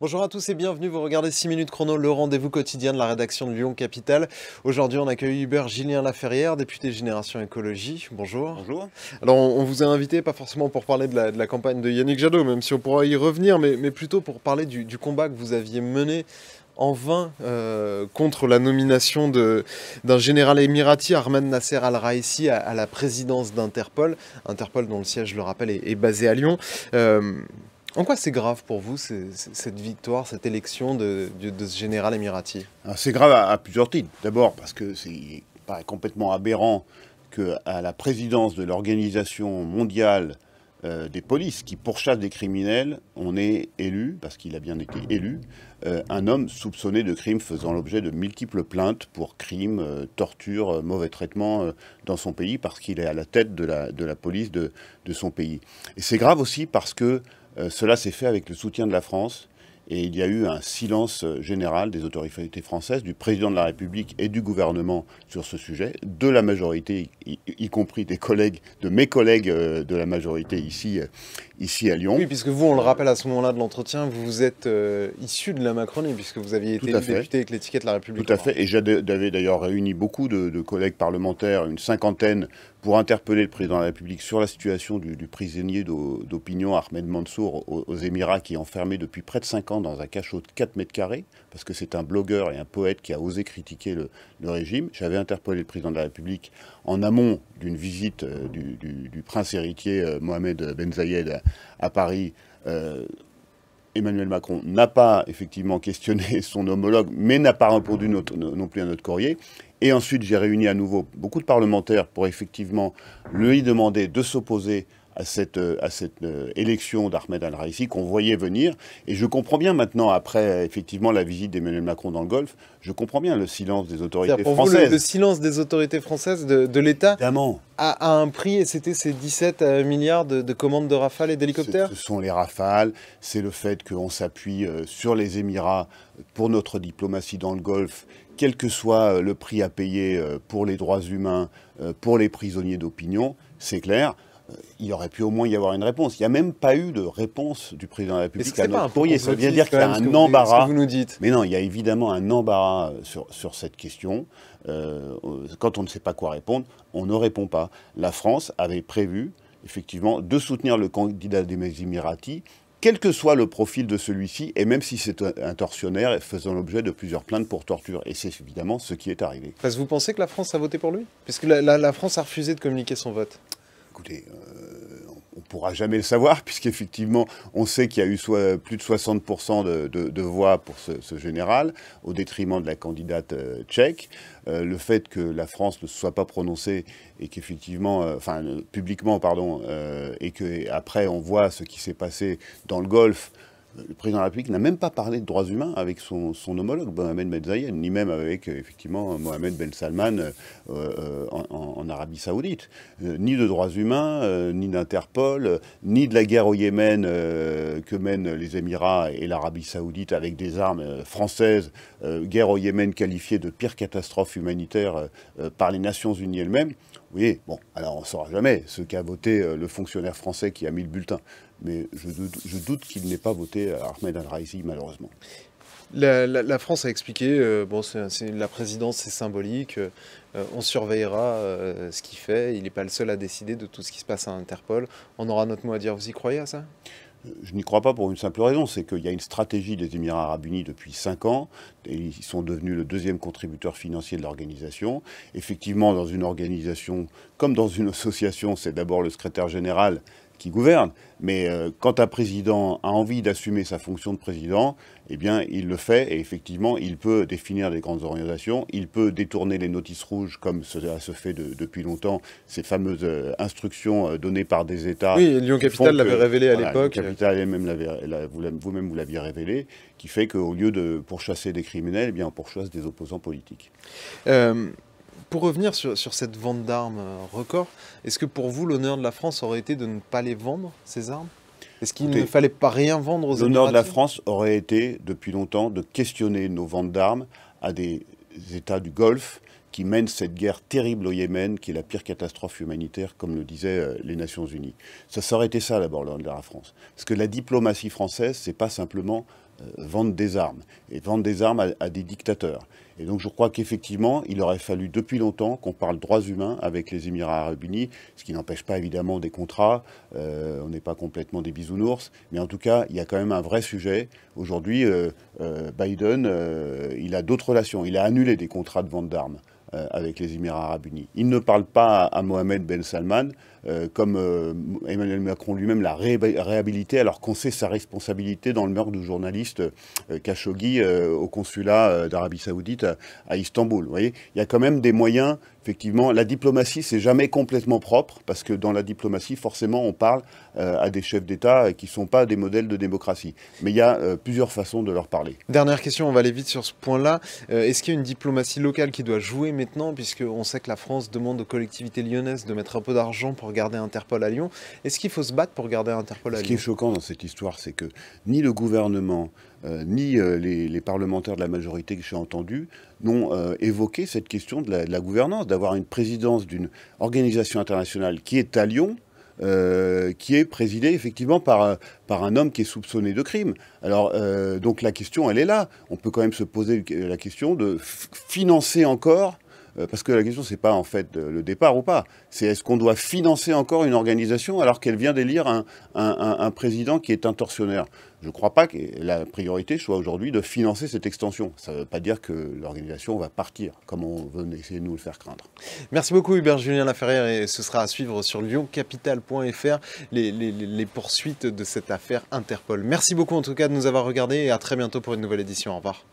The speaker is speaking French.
Bonjour à tous et bienvenue, vous regardez 6 minutes chrono, le rendez-vous quotidien de la rédaction de Lyon Capitale. Aujourd'hui, on accueille Hubert Gillien Laferrière, député Génération Écologie. Bonjour. Bonjour. Alors, on vous a invité, pas forcément pour parler de la campagne de Yannick Jadot, même si on pourra y revenir, mais plutôt pour parler du combat que vous aviez mené en vain contre la nomination d'un général émirati, Ahmed Nasser Al-Raïssi, à la présidence d'Interpol. Interpol, dont le siège, je le rappelle, est basé à Lyon. En quoi c'est grave pour vous, cette victoire, cette élection de ce général émirati? C'est grave à plusieurs titres. D'abord parce que il paraît complètement aberrant qu'à la présidence de l'Organisation mondiale des polices qui pourchasse des criminels, on ait élu, parce qu'il a bien été élu, un homme soupçonné de crimes faisant l'objet de multiples plaintes pour crimes, torture, mauvais traitements dans son pays, parce qu'il est à la tête de la police de son pays. Et c'est grave aussi parce que cela s'est fait avec le soutien de la France. Et il y a eu un silence général des autorités françaises, du président de la République et du gouvernement sur ce sujet, de la majorité, y compris des collègues, de mes collègues de la majorité ici à Lyon. Oui, puisque vous, on le rappelle à ce moment-là de l'entretien, vous êtes issu de la Macronie, puisque vous aviez été député avec l'étiquette La République. Tout à fait, et j'avais d'ailleurs réuni beaucoup de collègues parlementaires, une cinquantaine, pour interpeller le président de la République sur la situation du prisonnier d'opinion Ahmed Mansour aux Émirats, qui est enfermé depuis près de 5 ans dans un cachot de 4 mètres carrés, parce que c'est un blogueur et un poète qui a osé critiquer le régime. J'avais interpellé le président de la République en amont d'une visite du prince héritier Mohamed Ben Zayed à Paris. Emmanuel Macron n'a pas effectivement questionné son homologue, mais n'a pas répondu non plus à notre courrier. Et ensuite, j'ai réuni à nouveau beaucoup de parlementaires pour effectivement lui demander de s'opposer à cette élection d'Ahmed Al-Raïssi qu'on voyait venir. Et je comprends bien maintenant, après effectivement la visite d'Emmanuel Macron dans le Golfe, je comprends bien le silence des autorités françaises. Pour vous, le silence des autorités françaises, de l'État, Évidemment, a un prix, et c'était ces 17 milliards de commandes de Rafale et d'hélicoptères? ce sont les Rafales, c'est le fait qu'on s'appuie sur les Émirats pour notre diplomatie dans le Golfe, quel que soit le prix à payer pour les droits humains, pour les prisonniers d'opinion, c'est clair. Il aurait pu au moins y avoir une réponse. Il n'y a même pas eu de réponse du président de la République à notre courrier. Ça veut bien dire qu'il y a un embarras. Ce que vous nous dites. Mais non, il y a évidemment un embarras sur cette question. Quand on ne sait pas quoi répondre, on ne répond pas. La France avait prévu, effectivement, de soutenir le candidat des Émiratis, quel que soit le profil de celui-ci, et même si c'est un tortionnaire faisant l'objet de plusieurs plaintes pour torture. Et c'est évidemment ce qui est arrivé. Parce que vous pensez que la France a voté pour lui? Puisque la France a refusé de communiquer son vote. Écoutez, on ne pourra jamais le savoir, puisqu'effectivement, on sait qu'il y a eu plus de 60% de voix pour ce général, au détriment de la candidate tchèque. Le fait que la France ne se soit pas prononcée, et qu'effectivement, publiquement, pardon, et qu'après on voit ce qui s'est passé dans le Golfe. Le président de la République n'a même pas parlé de droits humains avec son homologue, Mohamed Ben Zayed, ni même avec, effectivement, Mohamed Ben Salman en Arabie Saoudite. Ni de droits humains, ni d'Interpol, ni de la guerre au Yémen que mènent les Émirats et l'Arabie Saoudite avec des armes françaises. Guerre au Yémen qualifiée de pire catastrophe humanitaire par les Nations Unies elles-mêmes. Oui, bon, alors on ne saura jamais ce qu'a voté le fonctionnaire français qui a mis le bulletin. Mais je doute qu'il n'ait pas voté Ahmed Al-Raïssi, malheureusement. La France a expliqué, bon, la présidence, c'est symbolique, on surveillera ce qu'il fait, il n'est pas le seul à décider de tout ce qui se passe à Interpol, on aura notre mot à dire. Vous y croyez à ça? Je n'y crois pas pour une simple raison, c'est qu'il y a une stratégie des Émirats Arabes Unis depuis 5 ans, et ils sont devenus le deuxième contributeur financier de l'organisation. Effectivement, dans une organisation comme dans une association, c'est d'abord le secrétaire général qui gouverne, mais quand un président a envie d'assumer sa fonction de président, eh bien, il le fait, et effectivement, il peut définir des grandes orientations, il peut détourner les notices rouges, comme cela se fait depuis longtemps, ces fameuses instructions données par des États. Oui, Lyon Capitale l'avait révélé à l'époque. Lyon Capitale vous-même vous l'aviez révélé, qui fait qu'au lieu de pourchasser des criminels, eh bien, on pourchasse des opposants politiques. Pour revenir sur cette vente d'armes record, est-ce que pour vous, l'honneur de la France aurait été de ne pas les vendre, ces armes? Est-ce qu'il ne fallait pas rien vendre aux Émiratis? L'honneur de la France aurait été, depuis longtemps, de questionner nos ventes d'armes à des États du Golfe qui mènent cette guerre terrible au Yémen, qui est la pire catastrophe humanitaire, comme le disaient les Nations Unies. Ça aurait été ça, d'abord, l'honneur de la France. Parce que la diplomatie française, c'est pas simplement vendent des armes, et vendent des armes à des dictateurs. Et donc je crois qu'effectivement, il aurait fallu depuis longtemps qu'on parle droits humains avec les Émirats arabes unis, ce qui n'empêche pas évidemment des contrats, on n'est pas complètement des bisounours, mais en tout cas, il y a quand même un vrai sujet. Aujourd'hui, Biden, il a d'autres relations, il a annulé des contrats de vente d'armes avec les Émirats arabes unis. Il ne parle pas à Mohamed Ben Salman, comme Emmanuel Macron lui-même l'a réhabilité, alors qu'on sait sa responsabilité dans le meurtre du journaliste Khashoggi au consulat d'Arabie Saoudite à Istanbul. Vous voyez, il y a quand même des moyens. Effectivement, la diplomatie, c'est jamais complètement propre, parce que dans la diplomatie, forcément, on parle à des chefs d'État qui ne sont pas des modèles de démocratie. Mais il y a plusieurs façons de leur parler. Dernière question, on va aller vite sur ce point-là. Est-ce qu'il y a une diplomatie locale qui doit jouer maintenant, puisqu'on sait que la France demande aux collectivités lyonnaises de mettre un peu d'argent pour garder Interpol à Lyon? Est-ce qu'il faut se battre pour garder Interpol à Lyon? Ce qui est choquant dans cette histoire, c'est que ni le gouvernement, ni les parlementaires de la majorité que j'ai entendus n'ont évoqué cette question de la gouvernance, d'avoir une présidence d'une organisation internationale qui est à Lyon, qui est présidée effectivement par un homme qui est soupçonné de crime. Alors, donc la question, elle est là. On peut quand même se poser la question de financer encore. Parce que la question, c'est pas en fait le départ ou pas. C'est est-ce qu'on doit financer encore une organisation alors qu'elle vient d'élire un président qui est un tortionnaire? Je ne crois pas que la priorité soit aujourd'hui de financer cette extension. Ça ne veut pas dire que l'organisation va partir, comme on veut essayer de nous le faire craindre. Merci beaucoup Hubert Julien Laferrière, et ce sera à suivre sur lyoncapital.fr les poursuites de cette affaire Interpol. Merci beaucoup en tout cas de nous avoir regardés, et à très bientôt pour une nouvelle édition. Au revoir.